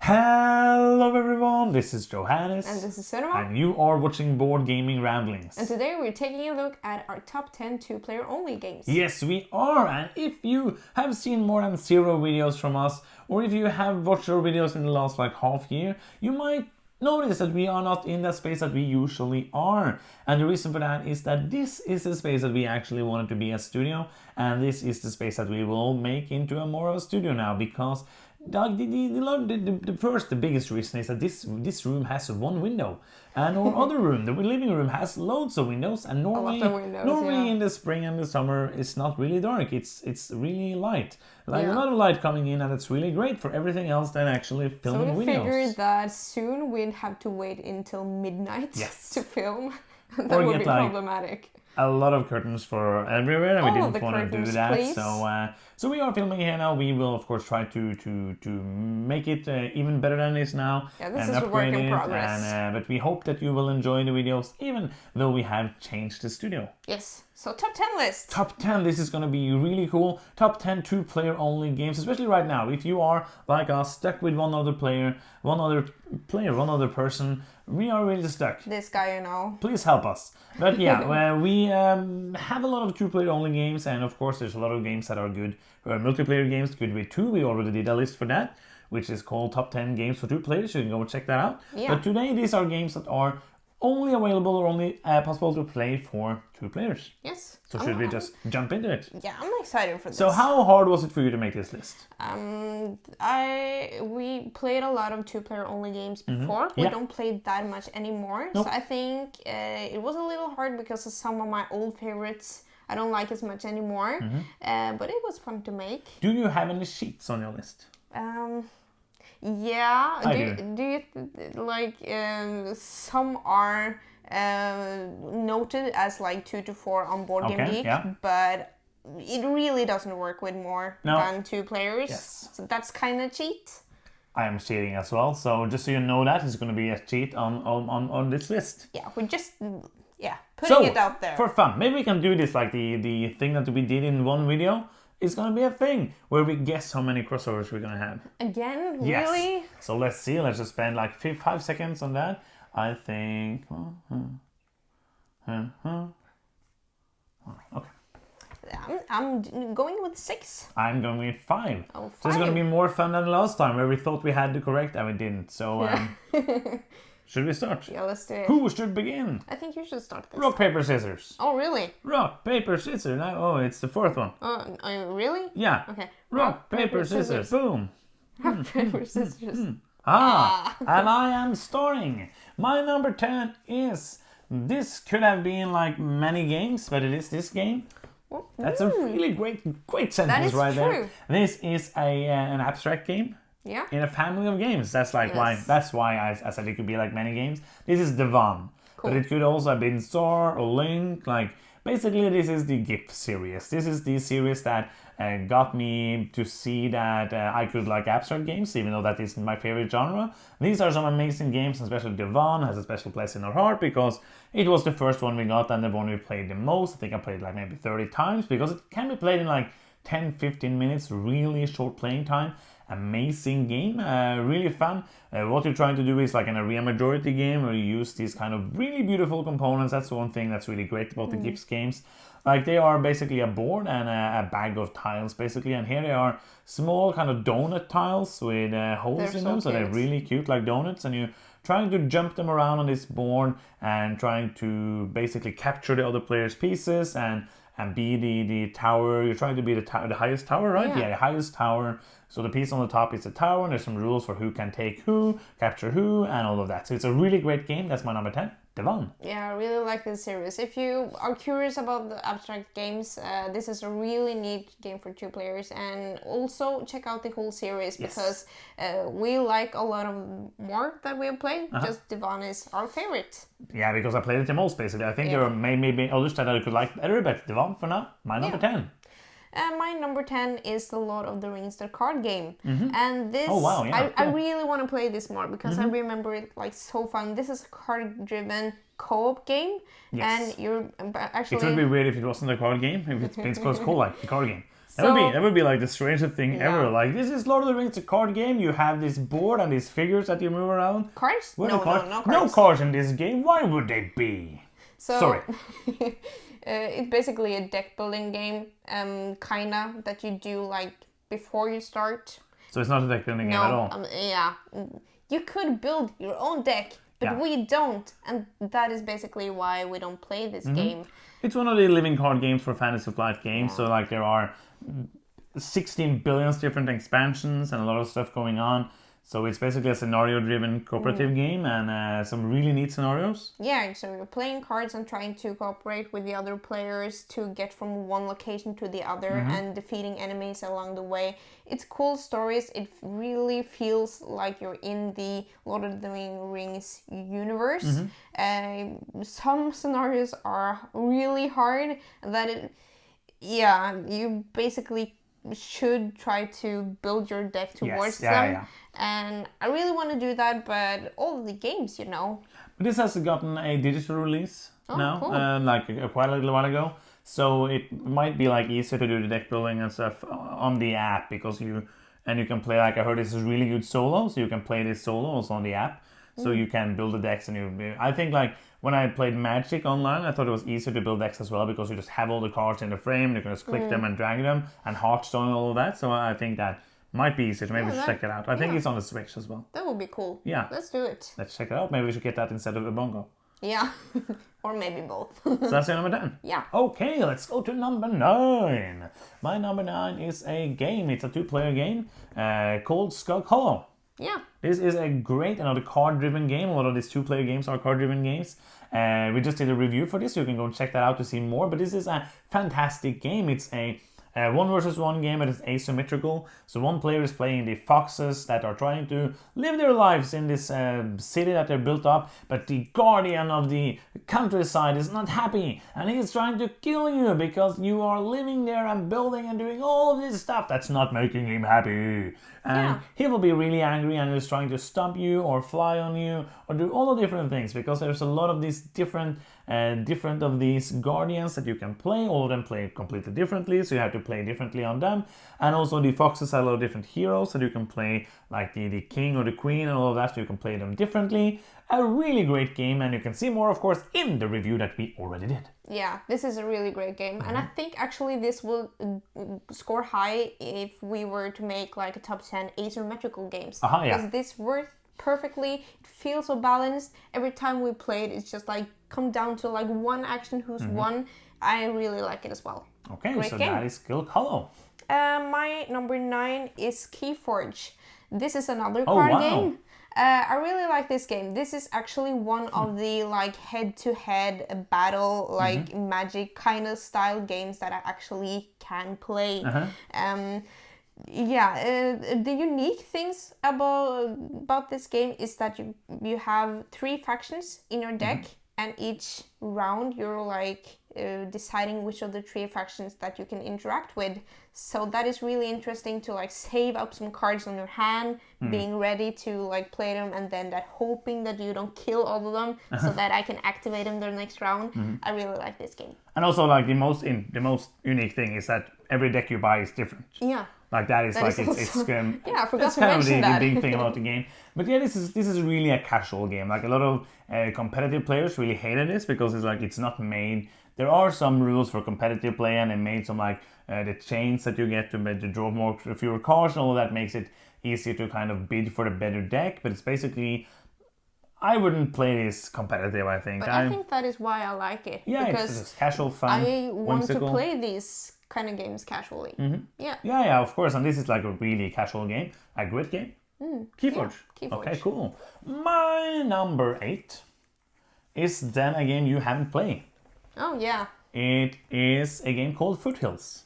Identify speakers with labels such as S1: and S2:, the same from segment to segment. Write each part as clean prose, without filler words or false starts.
S1: Hello everyone, this is Johannes.
S2: And this is Cinema.
S1: And you are watching Board Gaming Ramblings.
S2: And today we're taking a look at our top 10 two-player only games.
S1: Yes, we are. And if you have seen more than 0 videos from us, or if you have watched our videos in the last half year, you might notice that we are not in the space that we usually are. And the reason for that is that this is the space that we actually wanted to be a studio. And this is the space that we will make into a more of a studio now, because the biggest reason is that this room has one window, and our other room, the living room, has loads of windows. And normally in the spring and the summer, it's not really dark. It's really light, a lot of light coming in, and it's really great for everything else than actually filming windows.
S2: So we figured that soon we'd have to wait until midnight to film. That would be problematic.
S1: A lot of curtains for everywhere, and we didn't want to do that.
S2: Please.
S1: So we are filming here now. We will of course try to make it even better than it is now.
S2: Yeah, this is a work in progress.
S1: But we hope that you will enjoy the videos, even though we have changed the studio.
S2: Yes. So top 10 list.
S1: Top 10. This is going to be really cool. Top 10 two-player only games, especially right now. If you are like us, stuck with one other person, we are really stuck.
S2: This guy, you know.
S1: Please help us. But yeah, we have a lot of two-player only games, and of course there's a lot of games that are good. Multiplayer games, good with 2. We already did a list for that, which is called Top 10 Games for 2 Players. You can go check that out.
S2: Yeah.
S1: But today these are games that are only available or only possible to play for 2 players.
S2: Yes.
S1: So should we just jump into it?
S2: Yeah, I'm excited for this.
S1: So how hard was it for you to make this list?
S2: We played a lot of two-player only games before. We don't play that much anymore.
S1: Nope.
S2: So I think it was a little hard because of some of my old favorites I don't like as much anymore. But it was fun to make.
S1: Do you have any sheets on your list?
S2: Yeah.
S1: I
S2: do you like some are noted as like 2 to 4 on Board Game Geek, but it really doesn't work with more than 2 players.
S1: Yes.
S2: So that's kind of cheat.
S1: I am cheating as well, so just so you know that it's going to be a cheat on this list.
S2: Yeah, we're just putting it out there.
S1: For fun, maybe we can do this like the thing that we did in one video. It's going to be a thing where we guess how many crossovers we're going to have.
S2: Again?
S1: Yes.
S2: Really?
S1: So let's see. Let's just spend like 5 seconds on that. I think... Okay.
S2: I'm going with 6.
S1: I'm going with 5.
S2: Oh, 5.
S1: So it's going to be more fun than last time where we thought we had to correct and we didn't. So should we start?
S2: Yeah, let's do it.
S1: Who should begin?
S2: I think you should start this.
S1: Rock, paper, scissors.
S2: Oh, really?
S1: Rock, paper, scissors. Oh, it's the 4th one.
S2: Really?
S1: Yeah.
S2: Okay.
S1: Rock, paper, scissors. Boom.
S2: Rock, paper, scissors.
S1: And I am starting. My number 10 is... This could have been like many games, but it is this game. That's a really great sentence right there. This is an abstract game.
S2: Yeah.
S1: In a family of games. That's why I said it could be like many games. This is Divan. Cool. But it could also have been Star or Link. Basically this is the GIF series. This is the series that got me to see that I could like abstract games, even though that isn't my favorite genre. These are some amazing games, especially Divan has a special place in our heart because it was the first one we got and the one we played the most. I think I played like maybe 30 times because it can be played in like 10-15 minutes, really short playing time. Amazing game, really fun. What you're trying to do is like in a real majority game where you use these kind of really beautiful components. That's the one thing that's really great about the GIFs games. Like they are basically a board and a bag of tiles basically, and here they are small kind of donut tiles with holes in them, so they're really cute like donuts, and you're trying to jump them around on this board and trying to basically capture the other player's pieces and be the tower. You're trying to be the highest tower, right? Yeah, the highest tower. So the piece on the top is the tower, and there's some rules for who can take who, capture who, and all of that. So it's a really great game. That's my number 10. Divan.
S2: Yeah, I really like this series. If you are curious about the abstract games, this is a really neat game for 2 players. And also check out the whole series because we like a lot of more that we have played. Just Divan is our favorite.
S1: Yeah, because I played it the most basically. I think there are maybe others that I could like better, but Divan for now, my number 10.
S2: My number 10 is the Lord of the Rings, the card game. And this, I really want to play this more because I remember it like so fun. This is a card-driven co-op game. And you're actually...
S1: It would be weird if it wasn't a card game, if it's called like a card game. That would be like the strangest thing ever. Like, this is Lord of the Rings, a card game. You have this board and these figures that you move around.
S2: Cards?
S1: No cards.
S2: No
S1: cards in this game. Why would they be?
S2: So,
S1: Sorry.
S2: It's basically a deck building game, kinda, that you do like before you start.
S1: So it's not a deck building game at all?
S2: Yeah. You could build your own deck, but we don't. And that is basically why we don't play this game.
S1: It's one of the living card games for Fantasy Flight games. So like there are 16 billion different expansions and a lot of stuff going on. So it's basically a scenario-driven cooperative game and some really neat scenarios.
S2: Yeah, so you're playing cards and trying to cooperate with the other players to get from one location to the other and defeating enemies along the way. It's cool stories. It really feels like you're in the Lord of the Rings universe. Some scenarios are really hard. You basically should try to build your deck towards them.
S1: Yeah.
S2: And I really want to do that, but all of the games,
S1: But this has gotten a digital release now,
S2: cool.
S1: like quite a little while ago. So it might be like easier to do the deck building and stuff on the app because you can play, like I heard this is really good solo, so you can play this solo also on the app. So you can build the decks I think like when I played Magic online, I thought it was easier to build decks as well because you just have all the cards in the frame, you can just click them and drag them and Hearthstone and all of that. So I think that might be easier to maybe check it out. I think it's on the Switch as well.
S2: That would be cool.
S1: Yeah.
S2: Let's do it.
S1: Let's check it out. Maybe we should get that instead of a bongo.
S2: Yeah. Or maybe both.
S1: So that's your number 10?
S2: Yeah.
S1: Okay, let's go to number 9. My number 9 is a game. It's a 2-player game called Skull Hollow.
S2: Yeah.
S1: This is a great, another card-driven game. A lot of these 2-player games are card-driven games. We just did a review for this. You can go and check that out to see more. But this is a fantastic game. It's a 1 versus 1 game, but it's asymmetrical. So one player is playing the foxes that are trying to live their lives in this city that they're built up, but the guardian of the countryside is not happy, and he's trying to kill you because you are living there and building and doing all of this stuff that's not making him happy. And he will be really angry and is trying to stomp you or fly on you or do all the different things because there's a lot of these different of these guardians that you can play. All of them play completely differently, so you have to play differently on them. And also the foxes have a lot of different heroes that you can play, like the king or the queen and all of that, so you can play them differently. A really great game, and you can see more, of course, in the review that we already did.
S2: Yeah, this is a really great game, and I think actually this will score high if we were to make like a top 10 asymmetrical games. Because this works perfectly. It feels so balanced. Every time we play it, it's just like come down to like one action who's won. I really like it as well.
S1: Okay,
S2: great
S1: so
S2: game.
S1: that is Skull Hollow.
S2: My number 9 is Keyforge. This is another card game. I really like this game. This is actually one of the like head-to-head battle, like Magic kind of style games that I actually can play. The unique things about this game is that you have 3 factions in your deck, and each round you're like deciding which of the 3 factions that you can interact with. So that is really interesting to like save up some cards on your hand, being ready to like play them, and then that hoping that you don't kill all of them so that I can activate them the next round. I really like this game.
S1: And also like the most unique thing is that every deck you buy is different.
S2: Yeah.
S1: Like that is
S2: that
S1: like
S2: is
S1: it's
S2: yeah, I forgot
S1: that's
S2: to
S1: kind of
S2: mention that.
S1: the big thing about the game. But yeah, this is really a casual game. Like a lot of competitive players really hated this because it's like it's not made. There are some rules for competitive play, and they made some like the chains that you get to draw fewer cards, and all of that makes it easier to kind of bid for the better deck. But it's basically, I wouldn't play this competitive, I think.
S2: But I think that is why I like it.
S1: Yeah,
S2: because
S1: it's just casual fun.
S2: I want
S1: whimsical.
S2: to play these kind of games casually.
S1: Yeah, of course. And this is like a really casual game, a great game. Keyforge.
S2: Keyforge.
S1: Okay, cool. My number 8 is then a game you haven't played.
S2: Oh yeah.
S1: It is a game called Foothills.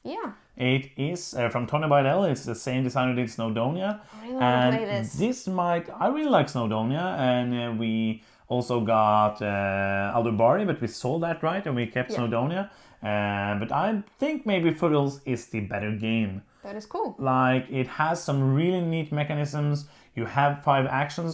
S2: Yeah.
S1: It is from Tony Bydell. It's the same designer who did Snowdonia.
S2: I really want to play this.
S1: I really like Snowdonia, and we also got Aldubari, but we sold that, right? And we kept Snowdonia. But I think maybe Foothills is the better game.
S2: That is cool.
S1: Like, it has some really neat mechanisms. You have 5 action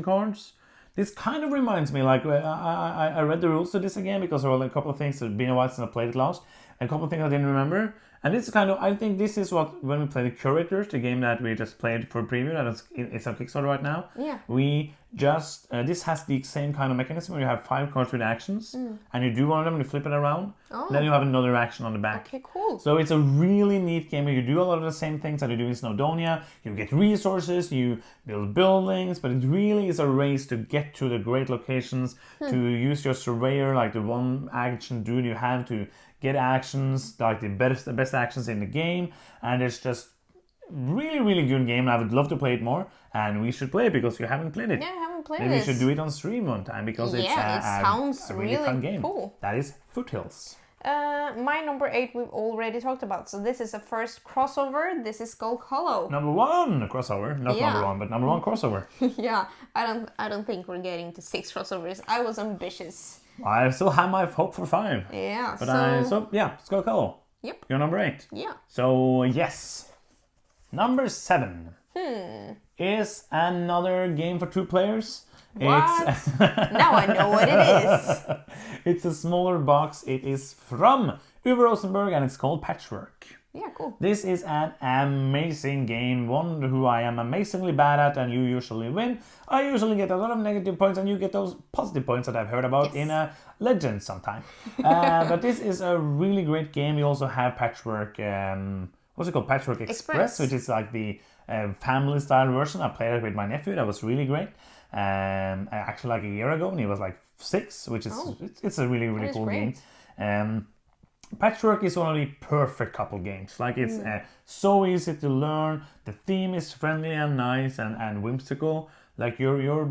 S1: cards. This kind of reminds me, like, I read the rules to this again because there were a couple of things that had been a while since I played it last. A couple of things I didn't remember. And it's kind of, I think this is what, when we play the Curators, the game that we just played for preview, it's on Kickstarter right now.
S2: Yeah.
S1: We just, this has the same kind of mechanism where you have 5 cards with actions, and you do one of them, and you flip it around, then you have another action on the back.
S2: Okay, cool.
S1: So it's a really neat game where you do a lot of the same things that you do in Snowdonia. You get resources, you build buildings, but it really is a race to get to the great locations, to use your surveyor, like the one action dude you have to get actions, like the best actions in the game, and it's just really, really good game. I would love to play it more, and we should play it because you haven't played it.
S2: Yeah, I haven't played
S1: Maybe
S2: this.
S1: we should do it on stream one time because it's
S2: it sounds
S1: a really fun game.
S2: Cool.
S1: That is Foothills.
S2: My number 8 we've already talked about, so this is a first crossover. This is Skull Hollow.
S1: Number 1 crossover, not number 1, but number 1 crossover.
S2: Yeah, I don't think we're getting to 6 crossovers. I was ambitious.
S1: I still have my hope for 5.
S2: Yeah,
S1: but Skull Hollow.
S2: Yep.
S1: You're number 8.
S2: Yeah.
S1: So yes, number 7 is another game for 2 players.
S2: What? Now I know what it is.
S1: It's a smaller box. It is from Uwe Rosenberg and it's called Patchwork.
S2: Yeah, cool.
S1: This is an amazing game, one who I am amazingly bad at and you usually win. I usually get a lot of negative points and you get those positive points that I've heard about in a Legend sometime. But this is a really great game. You also have Patchwork, what's it called? Patchwork Express, which is like the family style version. I played it with my nephew. That was really great. Actually like a year ago when he was like 6, which is it's a really, really cool game. Patchwork is one of the perfect couple games. Like it's so easy to learn. The theme is friendly and nice and whimsical. Like you're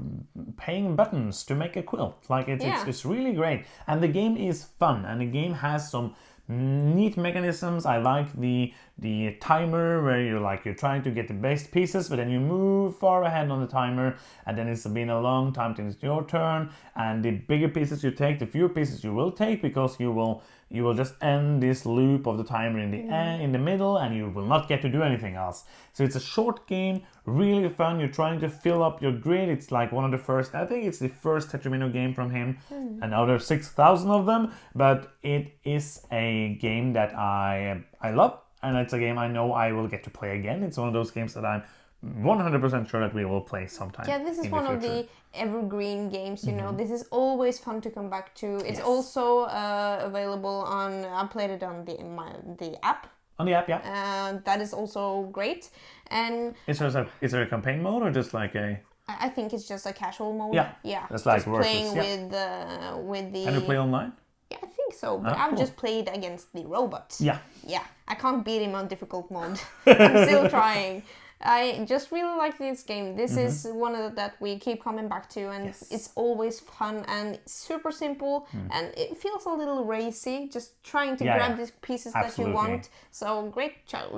S1: paying buttons to make a quilt. Like it's really great. And the game is fun. And the game has some neat mechanisms. I like the timer where you're trying to get the best pieces, but then you move far ahead on the timer, and then it's been a long time till it's your turn. And the bigger pieces you take, the fewer pieces you will take, because you will just end this loop of the timer in the end, in the middle, and you will not get to do anything else. So it's a short game, really fun. You're trying to fill up your grid. It's like one of the first, I think it's the first Tetramino game from him, and now there's 6,000 of them, but it is a game that I love, and it's a game I know I will get to play again. It's one of those games that I'm 100% sure that we will play sometime.
S2: Yeah, this is one of the evergreen games, you know. This is always fun to come back to. It's also available on, I played it on the app.
S1: On the app, yeah.
S2: That is also great. And
S1: is there a campaign mode or just like a...
S2: I think it's just a casual mode.
S1: Yeah. That's like
S2: just playing with the...
S1: Can you play online?
S2: Yeah, I think so. But I've just played against the robot.
S1: Yeah.
S2: Yeah. I can't beat him on difficult mode. I'm still trying. I just really like this game. This is one of that we keep coming back to, and it's always fun and super simple, and it feels a little racy, just trying to grab these pieces that you want. So great choice.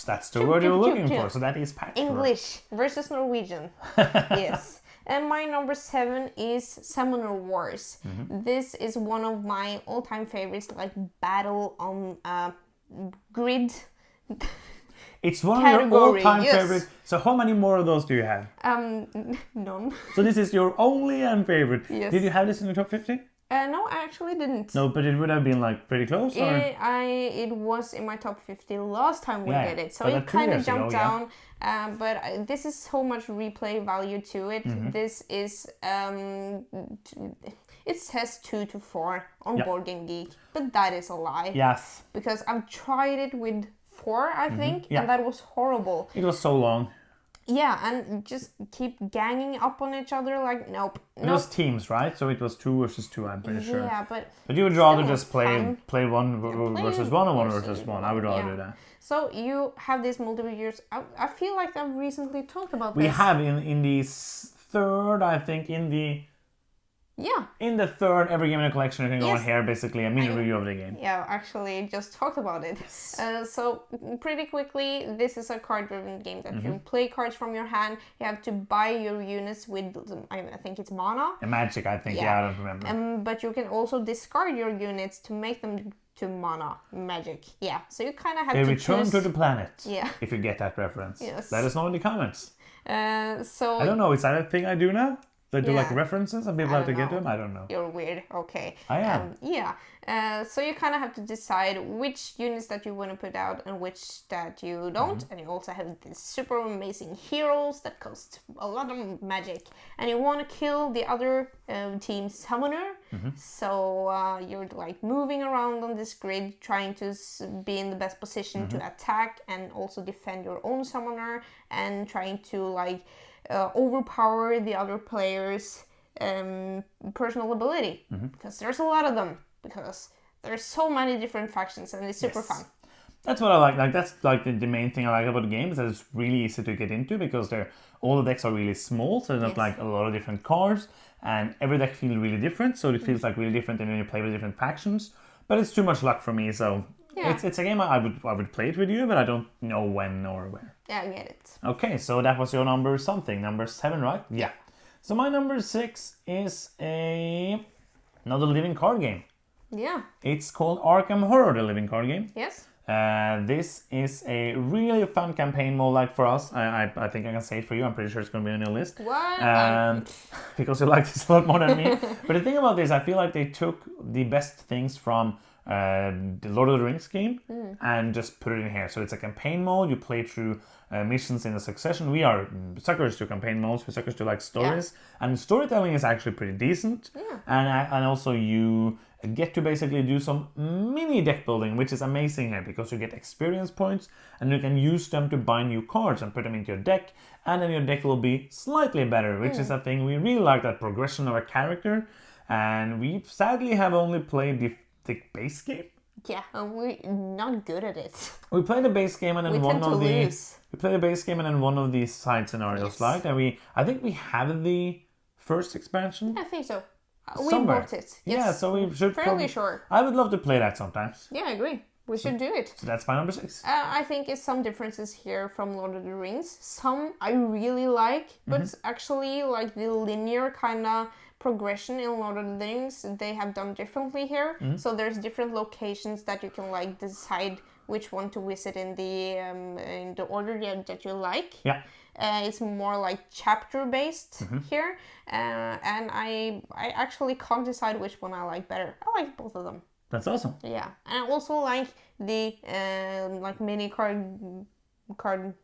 S1: That's the word you were looking for. So that is Patchwork.
S2: English versus Norwegian. Yes. And my number 7 is Summoner Wars. This is one of my all-time favorites, like battle on grid.
S1: It's one of your all-time favorites. So how many more of those do you have?
S2: None.
S1: So this is your only and favorite.
S2: Yes.
S1: Did you have this in the top 50?
S2: No, I actually didn't.
S1: No, but it would have been like pretty close, or?
S2: It was in my top 50 last time we did it, so it kind of jumped down. But this is so much replay value to it. This is it says 2 to 4 on Board Game Geek, but that is a lie.
S1: Yes.
S2: Because I've tried it with 4, I think, and that was horrible.
S1: It was so long.
S2: Yeah, and just keep ganging up on each other, like, nope.
S1: It was teams, right? So it was 2 versus 2, I'm pretty sure.
S2: Yeah, but
S1: you would rather just play 1 versus 1 or 1 versus 1. I would rather do that.
S2: So you have these multiple years. I feel like I've recently talked about this.
S1: We have in the 3rd, I think, in the 3rd Every Game in a Collection, you can go on here, basically a mini review of the game.
S2: Yeah, actually just talked about it. Yes. So pretty quickly, this is a card-driven game that you play cards from your hand. You have to buy your units with, I think it's mana.
S1: Magic, I think. Yeah, I don't remember.
S2: But you can also discard your units to make them to mana magic. Yeah, so you kind of have to
S1: return to the planet.
S2: Yeah.
S1: If you get that reference.
S2: Yes.
S1: Let us know in the comments.
S2: So
S1: I don't know. Is that a thing I do now? They do like
S2: Yeah.
S1: references and people have to get to them? I don't know.
S2: You're weird. Okay.
S1: I am.
S2: Yeah. So you kind of have to decide which units that you want to put out and which that you don't. And you also have these super amazing heroes that cost a lot of magic. And you want to kill the other team's summoner. So you're like moving around on this grid, trying to be in the best position to attack and also defend your own summoner, and trying to like overpower the other players' personal ability, because there's a lot of them, because there's so many different factions and it's super fun.
S1: That's what I like. Like that's like the main thing I like about the game is that it's really easy to get into, because all the decks are really small, so there's not like a lot of different cards, and every deck feels really different, so it feels like really different when you play with different factions. But it's too much luck for me, so it's a game I would play it with you, but I don't know when or where.
S2: Yeah, I get it.
S1: Okay, so that was your number 7, right? Yeah. So my number 6 is another living card game.
S2: Yeah.
S1: It's called Arkham Horror, the living card game.
S2: Yes.
S1: This is a really fun campaign mode, like for us. I think I can say it for you. I'm pretty sure it's going to be on your list.
S2: What?
S1: Because you like this a lot more than me. But the thing about this, I feel like they took the best things from the Lord of the Rings game and just put it in here. So it's a campaign mode. You play through missions in a succession. We are suckers to campaign modes. We're suckers to like stories. And storytelling is actually pretty decent.
S2: Yeah.
S1: And also you get to basically do some mini deck building, which is amazing here, because you get experience points and you can use them to buy new cards and put them into your deck, and then your deck will be slightly better, which is a thing we really like, that progression of a character. And we sadly have only played the base game.
S2: Yeah, and we're not good at it.
S1: We played the base game and then
S2: We tend to lose.
S1: We played the base game and then one of these side scenarios, like, and I think we have the first expansion.
S2: I think so. We
S1: Somewhere.
S2: bought it. Yes.
S1: Yeah, so we should
S2: fairly sure.
S1: I would love to play that sometimes.
S2: Yeah, I agree. We should do it.
S1: So that's my number 6.
S2: I think it's some differences here from Lord of the Rings. Some I really like, but actually like the linear kind of progression in Lord of the Rings, they have done differently here. So there's different locations that you can like decide which one to visit in the order that you like.
S1: Yeah.
S2: It's more like chapter based here, and I actually can't decide which one I like better. I like both of them.
S1: That's awesome.
S2: Yeah, and I also like the like mini card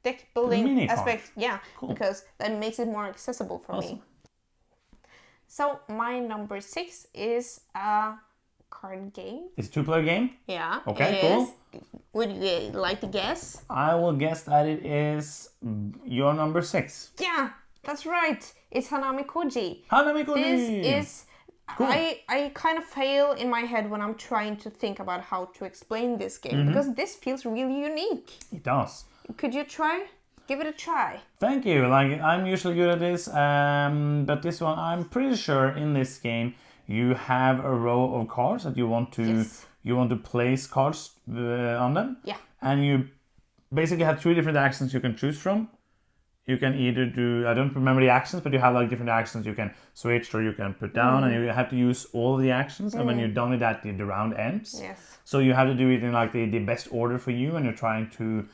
S2: deck building aspect. Yeah, cool. Because that makes it more accessible for me. So my number 6 is a card game.
S1: It's a 2-player game?
S2: Yeah.
S1: Okay, cool.
S2: Would you like to guess?
S1: I will guess that it is your number 6.
S2: Yeah, that's right. It's Hanami Koji.
S1: Hanami Koji!
S2: This is...
S1: Cool.
S2: I kind of fail in my head when I'm trying to think about how to explain this game, because this feels really unique.
S1: It does.
S2: Could you try? Give it a try.
S1: Thank you. Like, I'm usually good at this, but this one, I'm pretty sure in this game you have a row of cards that you want to place cards on them.
S2: Yeah.
S1: And you basically have 3 different actions you can choose from. You can either do, I don't remember the actions, but you have like different actions you can switch or you can put down, and you have to use all of the actions. And when you're done with that, the round ends.
S2: Yes.
S1: So you have to do it in like the best order for you, and you're trying to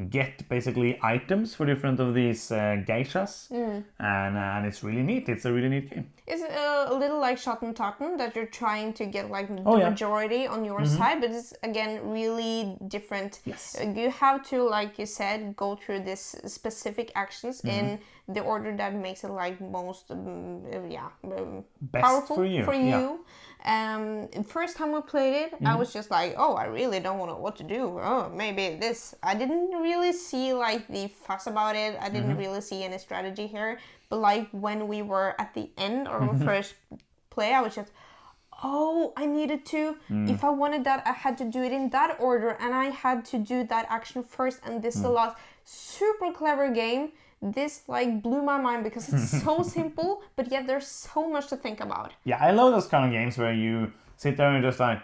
S1: get basically items for different of these geishas, and it's really neat. It's a really neat game.
S2: It's a little like Shot and Totten, that you're trying to get like the majority on your side, but it's again really different.
S1: Yes.
S2: You have to, like you said, go through this specific actions in the order that makes it like most
S1: best
S2: powerful
S1: for you.
S2: First time we played it, I was just like, oh, I really don't know what to do. Oh, maybe this. I didn't really see like the fuss about it. I didn't really see any strategy here. But like when we were at the end of our first play, I was just, oh, I needed to, if I wanted that, I had to do it in that order, and I had to do that action first, and this the last. Super clever game. This like blew my mind because it's so simple, but yet there's so much to think about.
S1: Yeah, I love those kind of games where you sit there and just like,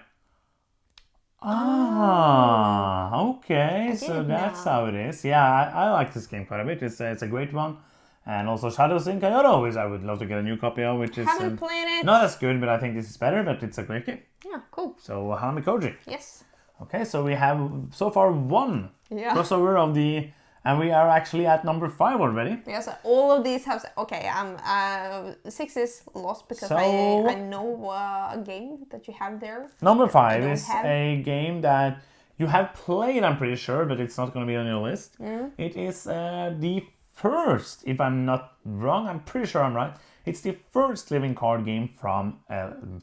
S1: okay, so that's how it is. Yeah, I like this game quite a bit. It's a great one. And also Shadows in Kyoto, which I would love to get a new copy of, which is...
S2: Haven't played it.
S1: Not as good, but I think this is better, but it's a great game.
S2: Yeah, cool.
S1: So, Hanami Koji.
S2: Yes.
S1: Okay, so we have so far one crossover of the And we are actually at number 5 already.
S2: Yeah, so all of these have... Okay, 6 is lost because I know a game that you have there.
S1: Number 5 is a game that you have played, I'm pretty sure, but it's not going to be on your list. It is the first, if I'm not wrong, I'm pretty sure I'm right, it's the first living card game from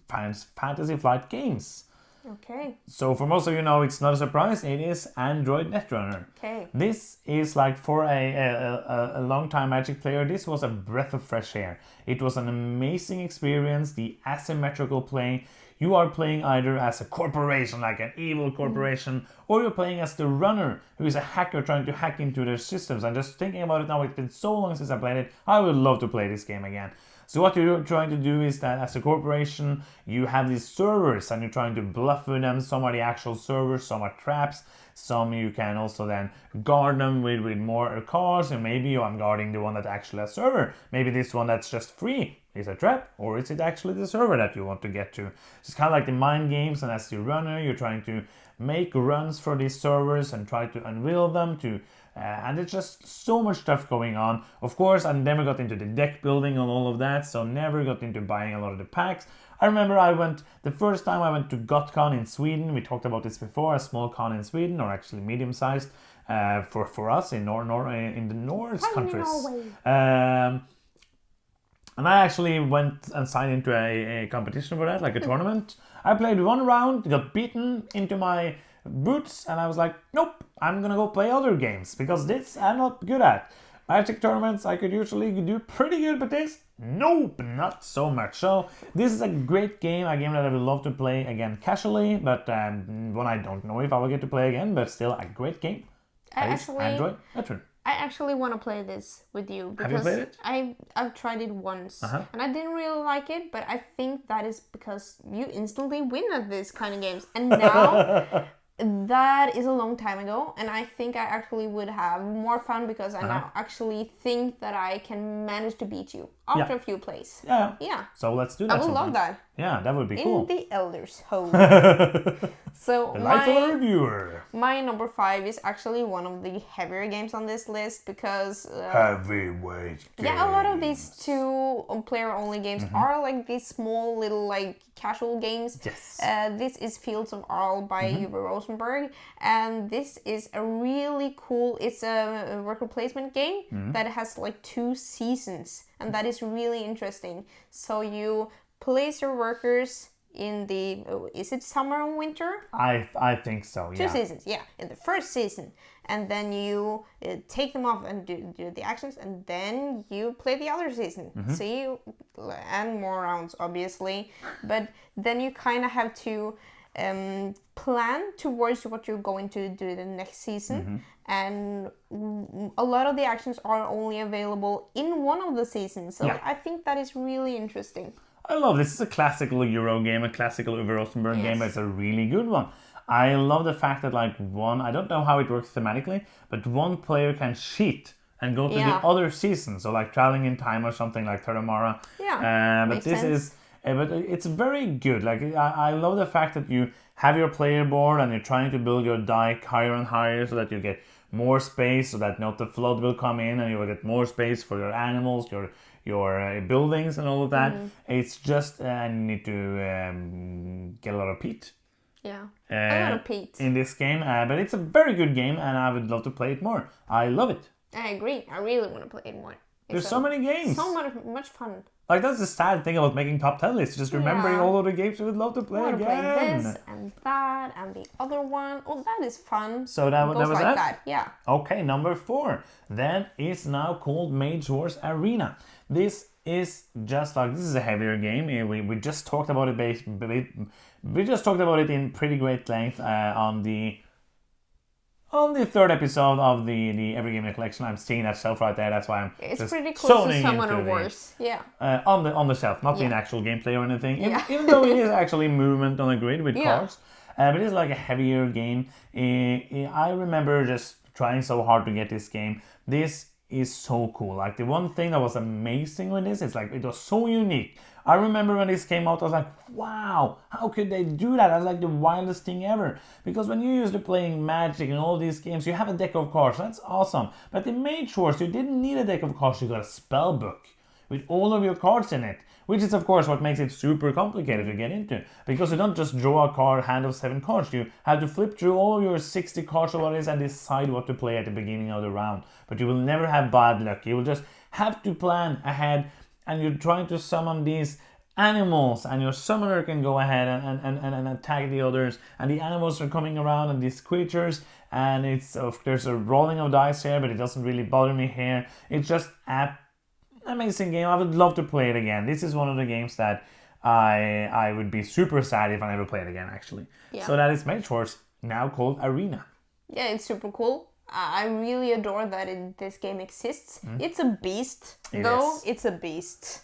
S1: Fantasy Flight Games.
S2: Okay.
S1: So for most of you know, it's not a surprise, it is Android Netrunner.
S2: Okay.
S1: This is like, for a long-time Magic player, this was a breath of fresh air. It was an amazing experience, the asymmetrical play. You are playing either as a corporation, like an evil corporation, or you're playing as the runner, who is a hacker trying to hack into their systems. And just thinking about it now, it's been so long since I played it, I would love to play this game again. So what you're trying to do is that as a corporation, you have these servers and you're trying to bluff with them. Some are the actual servers, some are traps. Some you can also then guard them with more cards, and maybe I'm guarding the one that actually has server. Maybe this one that's just free is a trap, or is it actually the server that you want to get to? It's kind of like the mind games, and as the runner, you're trying to make runs for these servers and try to unveil them to... and there's just so much stuff going on. Of course, I never got into the deck building and all of that, so never got into buying a lot of the packs. I remember the first time I went to GotCon in Sweden. We talked about this before, a small con in Sweden, or actually medium-sized for us in in the Nordic countries. And I actually went and signed into a competition for that, like a tournament. I played one round, got beaten into my boots, and I was like, nope, I'm gonna go play other games, because this I'm not good at. Magic tournaments I could usually do pretty good, but this, nope, not so much. So this is a great game, a game that I would love to play again casually, but one I don't know if I will get to play again, but still a great game. Android Netrunner.
S2: I actually want to play this with you, because
S1: have you played it?
S2: I've tried it once and I didn't really like it, but I think that is because you instantly win at these kind of games, and now that is a long time ago, and I think I actually would have more fun because I now actually think that I can manage to beat you after a few plays. Yeah.
S1: So let's do that.
S2: I would love that.
S1: Yeah, that would be cool.
S2: In the Elder's Home. So
S1: the life of a reviewer.
S2: My number 5 is actually one of the heavier games on this list, because
S1: heavyweight games.
S2: Yeah, a lot of these 2-player-only games are like these small little like casual games.
S1: Yes.
S2: This is Fields of Arle by Uwe Rosenberg, and this is a really cool. It's a worker placement game that has like 2 seasons, and that is really interesting. So you place your workers in the... is it summer and winter?
S1: I think so, yeah.
S2: 2 seasons, yeah. In the first season. And then you take them off and do the actions, and then you play the other season. So you... and more rounds, obviously. But then you kind of have to plan towards what you're going to do the next season. And a lot of the actions are only available in one of the seasons. So I think that is really interesting.
S1: I love this. It's a classical Euro game, a classical Uwe Rosenberg game, but it's a really good one. I love the fact that I don't know how it works thematically, but one player can cheat and go to the other season. So like traveling in time or something like Terramara.
S2: Yeah,
S1: but this is... but it's very good. Like I love the fact that you have your player board and you're trying to build your deck higher and higher so that you get more space, so that not the flood will come in and you will get more space for your animals, your buildings and all of that. It's just you need to get a lot of peat.
S2: Yeah, a lot of peat
S1: in this game, but it's a very good game, and I would love to play it more. I love it.
S2: I agree. I really want to play it more.
S1: There's so many games.
S2: So much fun.
S1: Like, that's the sad thing about making top 10 lists. Just remembering all of the games you would love to play again.
S2: Play this and that and the other one. Oh, that is fun.
S1: So that was like that?
S2: Yeah.
S1: Okay, number 4. Then is now called Mage Wars Arena. This is just like... this is a heavier game. We just talked about it. We just talked about it in pretty great length on the 3rd episode of the Every Game in the Collection. I'm seeing that shelf right there. That's why I'm
S2: it's
S1: just
S2: pretty close to Summoner Wars. Yeah.
S1: On the shelf, not in actual gameplay or anything. Even though it is actually movement on a grid with cards. But it's like a heavier game. I remember just trying so hard to get this game. This is so cool. Like the one thing that was amazing with this is like it was so unique. I remember when this came out, I was like, wow, how could they do that? That's like the wildest thing ever. Because when you're used to playing Magic and all these games, you have a deck of cards. That's awesome. But they made sure so you didn't need a deck of cards. You got a spell book with all of your cards in it. Which is, of course, what makes it super complicated to get into. Because you don't just draw a hand of 7 cards. You have to flip through all of your 60 cards or what it is and decide what to play at the beginning of the round. But you will never have bad luck. You will just have to plan ahead, and you're trying to summon these animals, and your summoner can go ahead and attack the others. And the animals are coming around, and these creatures, and there's a rolling of dice here, but it doesn't really bother me here. It's just amazing game. I would love to play it again. This is one of the games that I would be super sad if I never play it again, actually. Yeah. So that is Mage Wars, now called Arena.
S2: Yeah, it's super cool. I really adore that this game exists. It's a beast, It's a beast.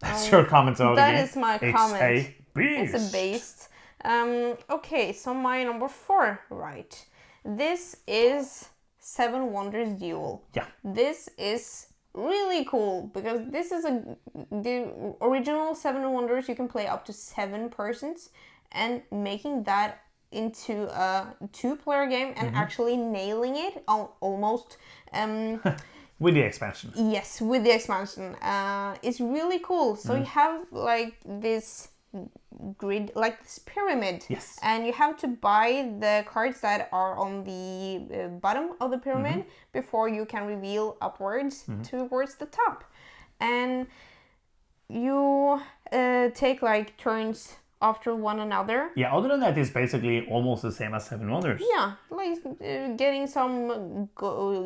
S1: That's your comment on the game.
S2: That is my comment.
S1: It's a beast.
S2: It's a beast. Okay, so my number 4, right. This is Seven Wonders Duel.
S1: Yeah.
S2: This is really cool because this is the original Seven Wonders. You can play up to 7 persons, and making that into a 2-player game and actually nailing it almost.
S1: With the expansion.
S2: Yes, with the expansion. It's really cool. So you have like this grid, like this pyramid.
S1: Yes.
S2: And you have to buy the cards that are on the bottom of the pyramid before you can reveal upwards towards the top. And you take like turns after one another.
S1: Yeah, other than that, it's basically almost the same as Seven Wonders.
S2: Yeah, like getting some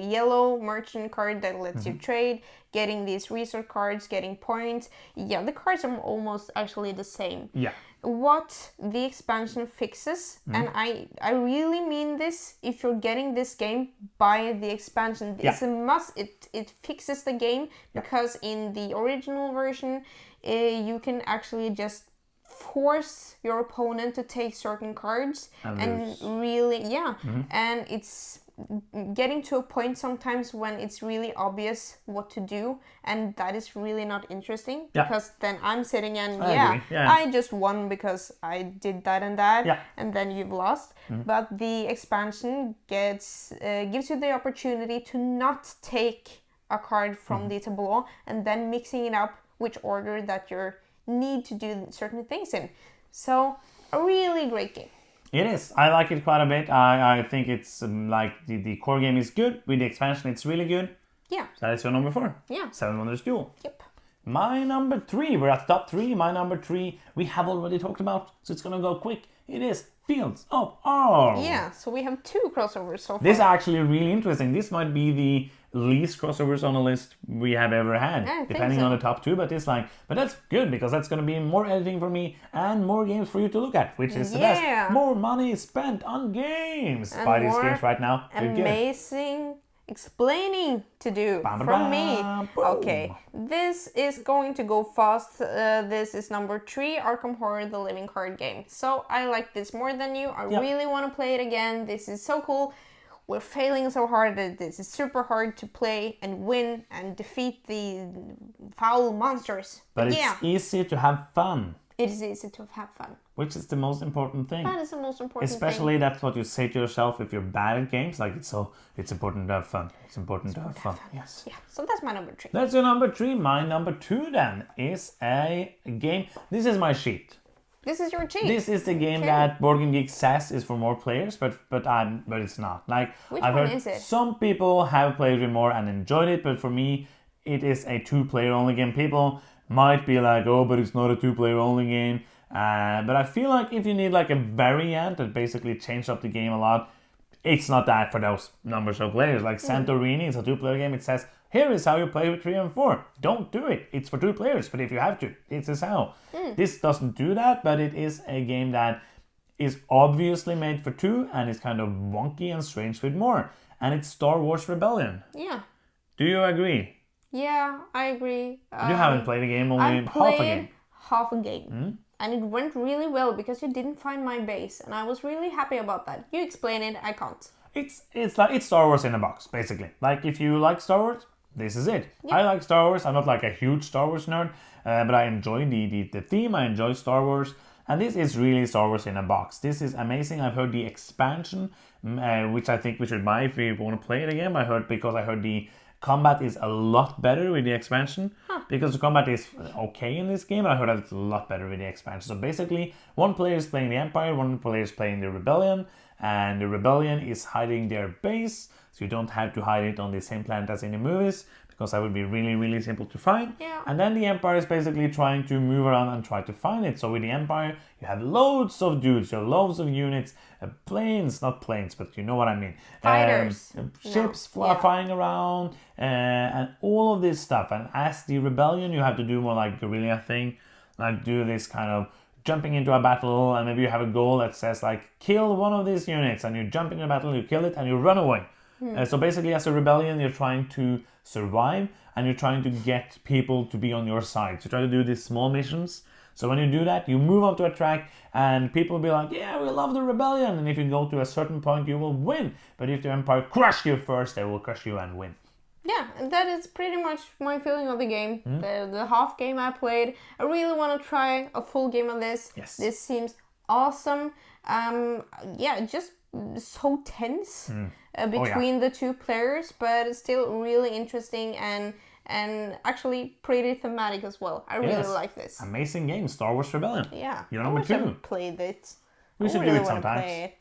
S2: yellow merchant card that lets you trade, getting these resource cards, getting points. Yeah, the cards are almost actually the same.
S1: Yeah.
S2: What the expansion fixes, and I really mean this, if you're getting this game, buy the expansion. It's a must. It fixes the game because in the original version, you can actually just force your opponent to take certain cards and really and it's getting to a point sometimes when it's really obvious what to do, and that is really not interesting because then I'm sitting and I just won because I did that and that and then you've lost. But the expansion gives you the opportunity to not take a card from the tableau and then mixing it up which order that you're need to do certain things in. So a really great game.
S1: It is. I like it quite a bit. I think it's like the core game is good. With the expansion, it's really good.
S2: Yeah.
S1: So that is your number 4.
S2: Yeah.
S1: Seven Wonders Duel.
S2: Yep.
S1: My number 3. We're at the top 3. My number 3 we have already talked about, so it's gonna go quick. It is Fields of Arms.
S2: Yeah. So we have 2 crossovers so far.
S1: This is actually really interesting. This might be the least crossovers on the list we have ever had, depending on the top 2. But that's good because that's going to be more editing for me and more games for you to look at, which is the best. More money spent on games. Buy these games right now.
S2: Amazing explaining to do from me. Okay, this is going to go fast. This is number 3, Arkham Horror: The Living Card Game. So I like this more than you. I really want to play it again. This is so cool. We're failing so hard that this is super hard to play and win and defeat the foul monsters.
S1: But it's easy to have fun.
S2: It is easy to have fun.
S1: Which is the most important thing.
S2: That is the most important
S1: Especially that's what you say to yourself if you're bad at games. Like it's important to have fun. It's important to have fun. Yes.
S2: Yeah, so that's my number 3.
S1: That's your number 3. My number 2 then is a game. This is my sheet.
S2: This is your cheat.
S1: This is the game that Board Game Geek says is for more players, but it's not. Like
S2: Which
S1: I've
S2: one
S1: heard
S2: is it?
S1: Some people have played it more and enjoyed it, but for me, it is a 2-player only game. People might be like, oh, but it's not a 2-player only game. But I feel like if you need like a variant that basically changed up the game a lot, it's not that for those numbers of players. Like Santorini is a 2-player game. It says, here is how you play with 3 and 4. Don't do it. It's for 2 players, but if you have to, this is how. This doesn't do that, but it is a game that is obviously made for 2 and is kind of wonky and strange with more. And it's Star Wars Rebellion.
S2: Yeah.
S1: Do you agree?
S2: Yeah, I agree.
S1: You haven't played a game, only half a game.
S2: Half a game. And it went really well because you didn't find my base. And I was really happy about that. You explain it, I can't.
S1: it's Star Wars in a box, basically. Like if you like Star Wars, this is it. Yeah. I like Star Wars. I'm not like a huge Star Wars nerd, but I enjoy the theme. I enjoy Star Wars, and this is really Star Wars in a box. This is amazing. I've heard the expansion, which I think we should buy if we want to play it again. I heard the combat is a lot better with the expansion, because the combat is okay in this game. I heard that it's a lot better with the expansion. So basically, one player is playing the Empire, one player is playing the Rebellion, and the Rebellion is hiding their base, so you don't have to hide it on the same planet as in the movies, because that would be really, really simple to find.
S2: Yeah.
S1: And then the Empire is basically trying to move around and try to find it. So with the Empire, you have loads of dudes, you have loads of units, not planes, but you know what I mean.
S2: Fighters.
S1: Ships flying around, and all of this stuff. And as the Rebellion, you have to do more like guerrilla thing, like do this kind of jumping into a battle, and maybe you have a goal that says like, kill one of these units, and you jump into a battle, you kill it, and you run away. So basically, as a Rebellion, you're trying to survive, and you're trying to get people to be on your side. So try to do these small missions. So when you do that, you move onto a track, and people will be like, yeah, we love the Rebellion. And if you go to a certain point, you will win. But if the Empire crush you first, they will crush you and win.
S2: Yeah, and that is pretty much my feeling of the game. The half game I played, I really want to try a full game of this.
S1: Yes.
S2: This seems awesome. Just so tense between the two players, but still really interesting and actually pretty thematic as well. I really like this.
S1: Amazing game, Star Wars Rebellion.
S2: Yeah.
S1: You're number 2.
S2: Played it.
S1: We should do it sometimes.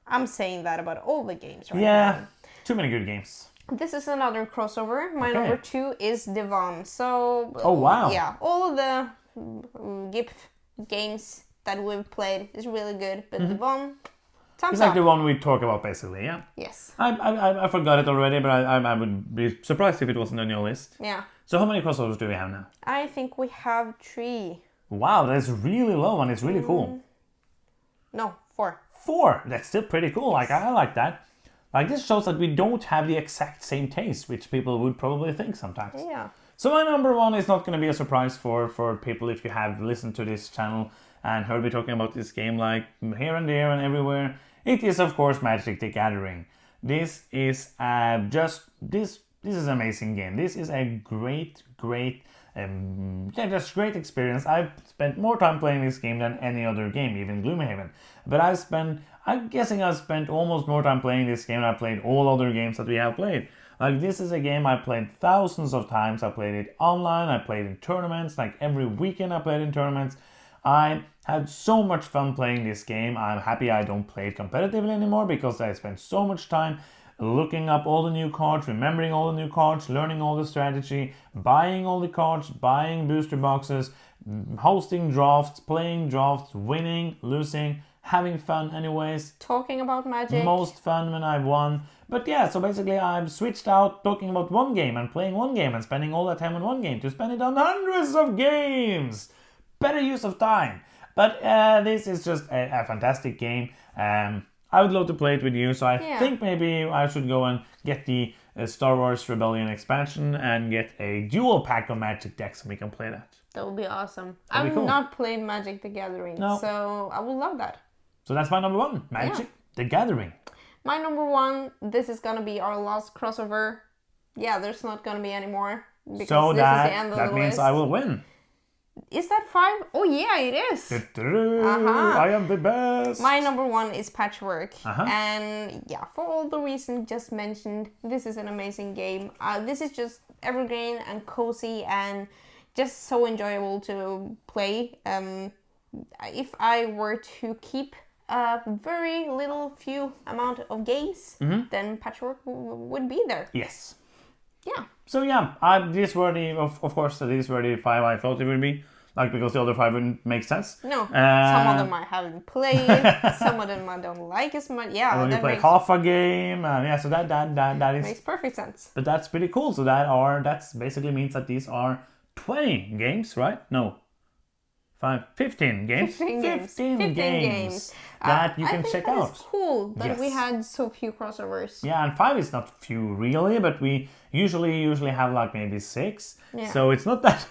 S2: I'm saying that about all the games right now.
S1: Yeah, too many good games.
S2: This is another crossover. My number 2 is Divan. So,
S1: oh wow.
S2: Yeah, all of the GIF games that we've played is really good, but Divan, thumbs
S1: it's like
S2: up.
S1: the one we talk about, basically, yeah?
S2: Yes.
S1: I forgot it already, but I would be surprised if it wasn't on your list.
S2: Yeah.
S1: So how many crossovers do we have now?
S2: I think we have 3.
S1: Wow, that's really low, and it's really cool.
S2: No, 4.
S1: 4? That's still pretty cool. Like, I like that. Like, this shows that we don't have the exact same taste, which people would probably think sometimes.
S2: Yeah.
S1: So my number 1 is not going to be a surprise for people if you have listened to this channel and heard me talking about this game like here and there and everywhere. It is, of course, Magic the Gathering. This is this is an amazing game. This is a great just great experience. I've spent more time playing this game than any other game, even Gloomhaven. But I'm guessing I've spent almost more time playing this game than I've played all other games that we have played. Like, this is a game I played thousands of times. I played it online, I played in tournaments, like every weekend I played in tournaments. I had so much fun playing this game. I'm happy I don't play it competitively anymore, because I spent so much time looking up all the new cards, remembering all the new cards, learning all the strategy, buying all the cards, buying booster boxes, hosting drafts, playing drafts, winning, losing, having fun anyways.
S2: Talking about Magic.
S1: Most fun when I won. But yeah, so basically I've switched out talking about one game and playing one game and spending all that time on one game to spend it on hundreds of games. Better use of time. But this is just a fantastic game. I would love to play it with you, so I think maybe I should go and get the Star Wars Rebellion expansion and get a dual pack of Magic decks so we can play that.
S2: That would be awesome.
S1: That'd
S2: I've
S1: be cool.
S2: not played Magic the Gathering, so I would love that.
S1: So that's my number 1, Magic the Gathering.
S2: My number 1, this is gonna be our last crossover. Yeah, there's not gonna be any more, because
S1: so
S2: this is the end of
S1: that
S2: the
S1: means
S2: list.
S1: I will win.
S2: Is that 5? Oh yeah, it is.
S1: I am the best.
S2: My number 1 is Patchwork.
S1: Uh-huh.
S2: And yeah, for all the reasons just mentioned, this is an amazing game. This is just evergreen and cozy and just so enjoyable to play. If I were to keep a very few amount of games, then Patchwork would be there.
S1: Yes.
S2: Yeah.
S1: So yeah, these were of course these were the 5 I thought it would be, like, because the other 5 wouldn't make sense.
S2: No, some of them I haven't played, some of them I don't like as much. Yeah,
S1: that play half a game, and so that is
S2: makes perfect sense.
S1: But that's pretty cool. So that's basically means that these are 20 games, right? No. 15 games. 15 games that you can check out.
S2: It's cool that we had so few crossovers.
S1: Yeah, and 5 is not few really, but we usually have like maybe 6.
S2: Yeah.
S1: So it's not that.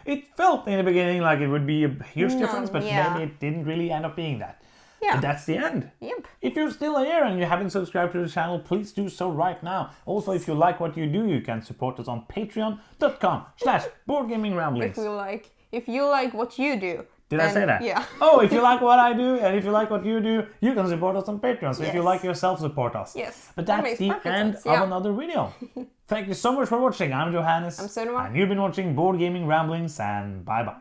S1: It felt in the beginning like it would be a huge difference, but maybe it didn't really end up being that.
S2: Yeah.
S1: But that's the end.
S2: Yep.
S1: If you're still here and you haven't subscribed to the channel, please do so right now. Also, if you like what you do, you can support us on patreon.com/boardgamingramblings.
S2: If you like what you do.
S1: Did I say that?
S2: Yeah.
S1: Oh, if you like what I do and if you like what you do, you can support us on Patreon. So if you like yourself, support us.
S2: Yes.
S1: But that's the end of another video. Thank you so much for watching. I'm Johannes.
S2: I'm Sunwa.
S1: And you've been watching Board Gaming Ramblings, and bye-bye.